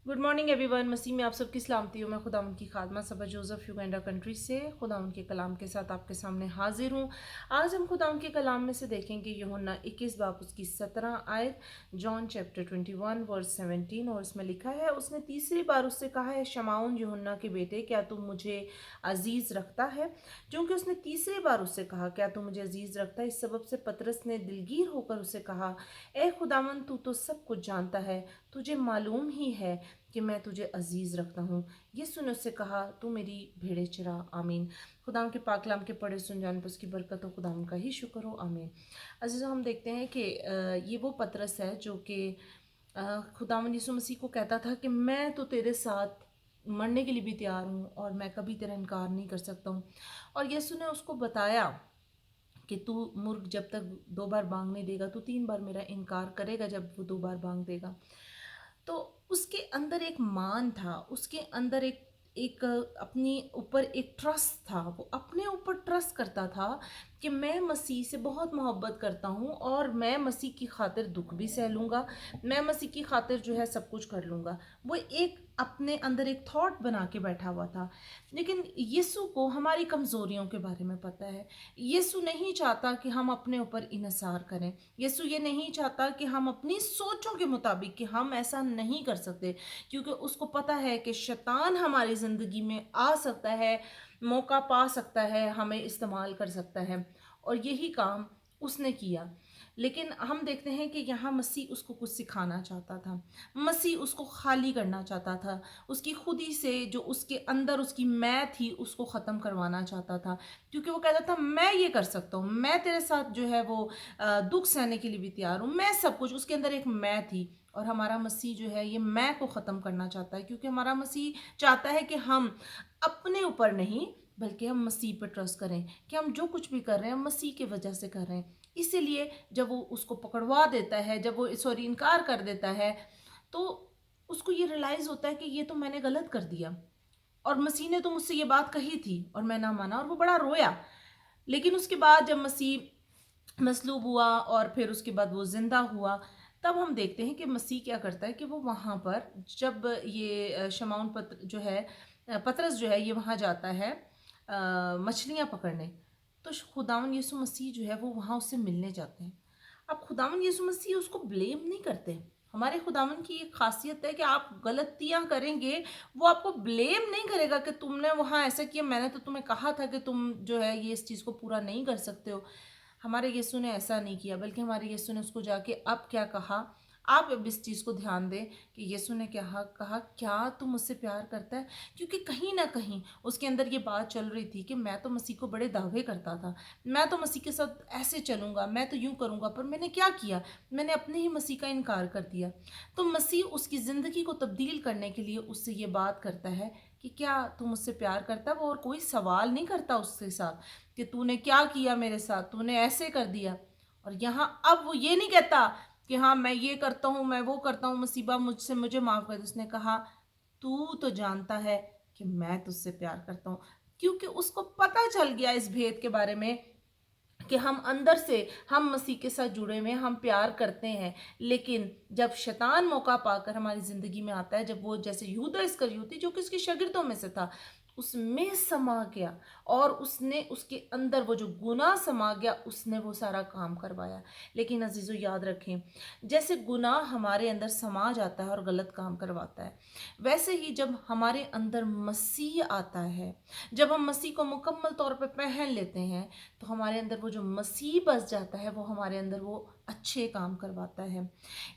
Good morning everyone. मसीह में आप सबकी सलामती हो। मैं खुदा उनकी खादमा सबा जोसेफ युगांडा कंट्री से खुदा उनके कलाम के साथ आपके सामने हाजिर हूँ। आज हम खुदा उनके कलाम में से देखेंगे यूहन्ना 21 बाब उसकी 17 आयत, जॉन चैप्टर 21 वर्स 17। और इसमें लिखा है, उसने तीसरी बार उससे कहा है, शमाउन यूहन्ना के बेटे, क्या तू मुझे अजीज़ रखता है? क्योंकि उसने तीसरी बार उससे कहा, क्या तू मुझे अजीज़ रखता है, इस सबब से पतरस ने दिलगीर होकर उसे कहा, ए खुदावन, तू तो सब कुछ जानता है, तुझे मालूम ही है कि मैं तुझे अजीज़ रखता हूँ। यीशु ने उससे कहा, तू मेरी भेड़ें चरा। आमीन। खुदा के पाकलाम के पढ़े सुन जाने पर उसकी बरकत हो, खुदा का ही शुक्र हो। आमीन। अजीज़ों, हम देखते हैं कि ये वो पतरस है जो कि खुदावंद यीशु मसीह को कहता था कि मैं तो तेरे साथ मरने के लिए भी तैयार हूँ और मैं कभी तेरा इनकार नहीं कर सकता हूँ। और यीशु ने उसको बताया कि तू मूर्ख, जब तक 2 बार बांग नहीं देगा, तू 3 बार मेरा इनकार करेगा। जब वो 2 बार बांग देगा, तो उसके अंदर एक मान था, उसके अंदर एक एक अपनी ऊपर एक ट्रस्ट था। वो अपने ऊपर ट्रस्ट करता था कि मैं मसीह से बहुत मोहब्बत करता हूँ और मैं मसीह की खातिर दुख भी सह लूँगा, मैं मसीह की खातिर जो है सब कुछ कर लूँगा। वो एक अपने अंदर एक थॉट बना के बैठा हुआ था। लेकिन यीशु को हमारी कमज़ोरियों के बारे में पता है। यीशु नहीं चाहता कि हम अपने ऊपर इन्हिसार करें। यीशु ये नहीं चाहता कि हम अपनी सोचों के मुताबिक कि हम ऐसा नहीं कर सकते, क्योंकि उसको पता है कि शैतान हमारी ज़िंदगी में आ सकता है, मौका पा सकता है, हमें इस्तेमाल कर सकता है। और यही काम उसने किया। लेकिन हम देखते हैं कि यहाँ मसीह उसको कुछ सिखाना चाहता था। मसीह उसको खाली करना चाहता था। उसकी खुदी से जो उसके अंदर उसकी मैं थी, उसको ख़त्म करवाना चाहता था। क्योंकि वो कहता था, मैं ये कर सकता हूँ, मैं तेरे साथ जो है वो दुख सहने के लिए भी तैयार हूँ, मैं सब कुछ। उसके अंदर एक मैं थी। और हमारा मसीह जो है ये मैं को ख़त्म करना चाहता है, क्योंकि हमारा मसीह चाहता है कि हम अपने ऊपर नहीं बल्कि हम मसीह पर ट्रस्ट करें, कि हम जो कुछ भी कर रहे हैं हम मसीह की वजह से कर रहे हैं। इसीलिए जब वो उसको पकड़वा देता है, जब वो इनकार कर देता है, तो उसको ये रियलाइज़ होता है कि ये तो मैंने गलत कर दिया, और मसीह ने तो मुझसे ये बात कही थी और मैं ना माना, और वो बड़ा रोया। लेकिन उसके बाद जब मसीह मसलूब हुआ और फिर उसके बाद वो ज़िंदा हुआ, तब हम देखते हैं कि मसीह क्या करता है कि वो वहाँ पर जब ये शमौन पत्र जो है पतरस जो है ये वहाँ जाता है मछलियाँ पकड़ने, तो खुदावन यीशु मसीह जो है वो वहाँ उससे मिलने जाते हैं। अब खुदावन यीशु मसीह उसको ब्लेम नहीं करते। हमारे खुदावन की एक खासियत है कि आप गलतियाँ करेंगे, वो आपको ब्लेम नहीं करेगा कि तुमने वहाँ ऐसा किया, मैंने तो तुम्हें कहा था कि तुम जो है ये इस चीज़ को पूरा नहीं कर सकते हो। हमारे यीशु ने ऐसा नहीं किया, बल्कि हमारे यीशु ने उसको जाके अब क्या कहा, आप अब इस चीज़ को ध्यान दें कि यीशु ने क्या कहा, क्या तू मुझसे प्यार करता है? क्योंकि कहीं ना कहीं उसके अंदर ये बात चल रही थी कि मैं तो मसीह को बड़े दावे करता था, मैं तो मसीह के साथ ऐसे चलूँगा, मैं तो यूँ करूँगा, पर मैंने क्या किया, मैंने अपने ही मसीह का इनकार कर दिया। तो मसीह उसकी ज़िंदगी को तब्दील करने के लिए उससे ये बात करता है कि क्या तू मुझसे प्यार करता है। वो और कोई सवाल नहीं करता उसके साथ कि तूने क्या किया मेरे साथ, तूने ऐसे कर दिया। और यहाँ अब वो ये नहीं कहता कि हाँ मैं ये करता हूँ, मैं वो करता हूँ, मुसीबा मुझसे, मुझे माफ़ कर दे। उसने कहा, तू तो जानता है कि मैं तुझसे प्यार करता हूँ। क्योंकि उसको पता चल गया इस भेद के बारे में कि हम अंदर से हम मसीह के साथ जुड़े हुए हैं, हम प्यार करते हैं। लेकिन जब शैतान मौका पाकर हमारी ज़िंदगी में आता है, जब वो जैसे यहूदा इस्करियोती जो कि उसके शागिर्दों में से था, उसमें समा गया और उसने उसके अंदर वो जो गुनाह समा गया, उसने वो सारा काम करवाया। लेकिन अजीज़ों, याद रखें, जैसे गुनाह हमारे अंदर समा जाता है और गलत काम करवाता है, वैसे ही जब हमारे अंदर मसीह आता है, जब हम मसीह को मुकम्मल तौर पर पहन लेते हैं, तो हमारे अंदर वो जो मसीह बस जाता है, वो हमारे अंदर वो अच्छे काम करवाता है।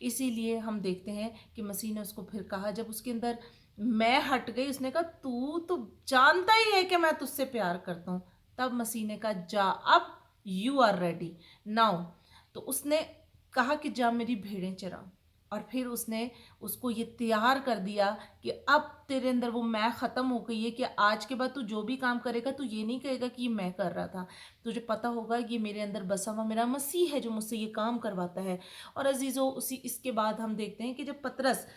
इसीलिए हम देखते हैं कि मसीह ने उसको फिर कहा, जब उसके अंदर मैं हट गई, उसने कहा, तू तो जानता ही है कि मैं तुझसे प्यार करता हूँ। तब मसीह ने कहा, जा, अब यू आर रेडी नाउ। तो उसने कहा कि जा मेरी भेड़ें चरा। और फिर उसने उसको ये तैयार कर दिया कि अब तेरे अंदर वो मैं ख़त्म हो गई है, कि आज के बाद तू जो भी काम करेगा, तू ये नहीं कहेगा कि ये मैं कर रहा था, तुझे पता होगा कि मेरे अंदर बसा हुआ मेरा मसीह है जो मुझसे ये काम करवाता है। और अजीज़ों, उसी इसके बाद हम देखते हैं कि जब पतरस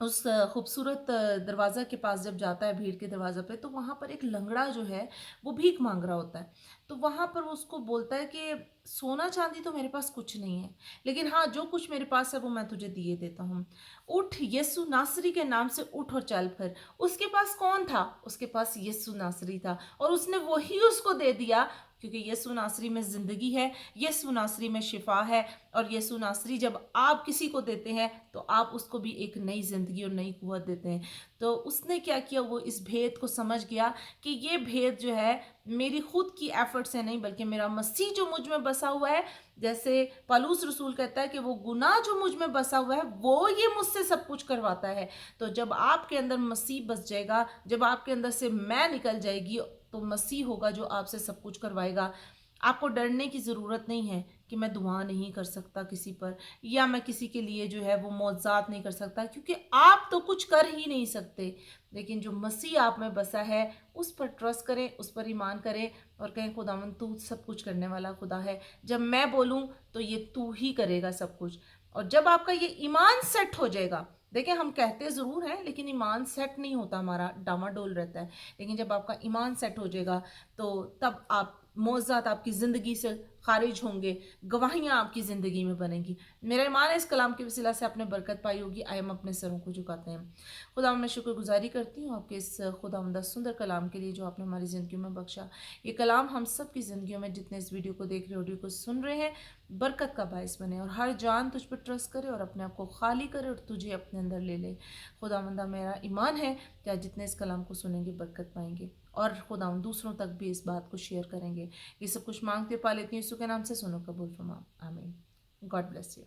उस खूबसूरत दरवाज़ा के पास जब जाता है भीड़ के दरवाज़ा पे, तो वहाँ पर एक लंगड़ा जो है वो भीख मांग रहा होता है। तो वहाँ पर वो उसको बोलता है कि सोना चांदी तो मेरे पास कुछ नहीं है, लेकिन हाँ जो कुछ मेरे पास है वो मैं तुझे दिए देता हूँ। उठ, यीशु नासरी के नाम से उठ और चल फिर। उसके पास कौन था? उसके पास यीशु नासरी था, और उसने वही उसको दे दिया, क्योंकि यीशु नासरी में ज़िंदगी है, यीशु नासरी में शिफा है। और यीशु नासरी जब आप किसी को देते हैं तो आप उसको भी एक नई ज़िंदगी और नई कुव्वत देते हैं। तो उसने क्या किया, वो इस भेद को समझ गया कि ये भेद जो है मेरी खुद की एफर्ट से नहीं, बल्कि मेरा मसीह जो मुझ में बसा हुआ है, जैसे पौलुस रसूल कहता है कि वो गुनाह जो मुझ में बसा हुआ है वो ये मुझसे सब कुछ करवाता है। तो जब आपके अंदर मसीह बस जाएगा, जब आपके अंदर से मैं निकल जाएगी, तो मसीह होगा जो आपसे सब कुछ करवाएगा। आपको डरने की ज़रूरत नहीं है कि मैं दुआ नहीं कर सकता किसी पर, या मैं किसी के लिए जो है वो मौज़ात नहीं कर सकता, क्योंकि आप तो कुछ कर ही नहीं सकते। लेकिन जो मसीह आप में बसा है उस पर ट्रस्ट करें, उस पर ईमान करें और कहें खुदावंद तू सब कुछ करने वाला खुदा है, जब मैं बोलूँ तो ये तू ही करेगा सब कुछ। और जब आपका ये ईमान सेट हो जाएगा, देखिए हम कहते ज़रूर हैं लेकिन ईमान सेट नहीं होता, हमारा डामाडोल रहता है। लेकिन जब आपका ईमान सेट हो जाएगा तो तब आप मौज़ात आपकी ज़िंदगी से खारिज होंगे, गवाहियाँ आपकी ज़िंदगी में बनेंगी। मेरा ईमान है इस कलाम के वसीला से आपने बरकत पाई होगी। आइए हम अपने सरों को झुकाते हैं। खुदा मैं शुक्रगुजारी करती हूँ आपके इस खुदावंद सुंदर कलाम के लिए जो आपने हमारी ज़िंदगी में बख्शा। ये कलाम हम सब की ज़िंदगियों में, जितने इस वीडियो को देख रहे, ऑडियो को सुन रहे हैं, बरकत का बायस बने और हर जान तुझ पर ट्रस्ट करे और अपने आप को खाली करे और तुझे अपने अंदर ले ले। खुदावंदा मेरा ईमान है कि आज जितने इस कलाम को सुनेंगे बरकत पाएंगे और खुदावंद दूसरों तक भी इस बात को शेयर करेंगे। ये सब कुछ मांगते पा लेती हूँ यीशु के नाम से, सुनो कबूल फरमा, आमीन। God bless you.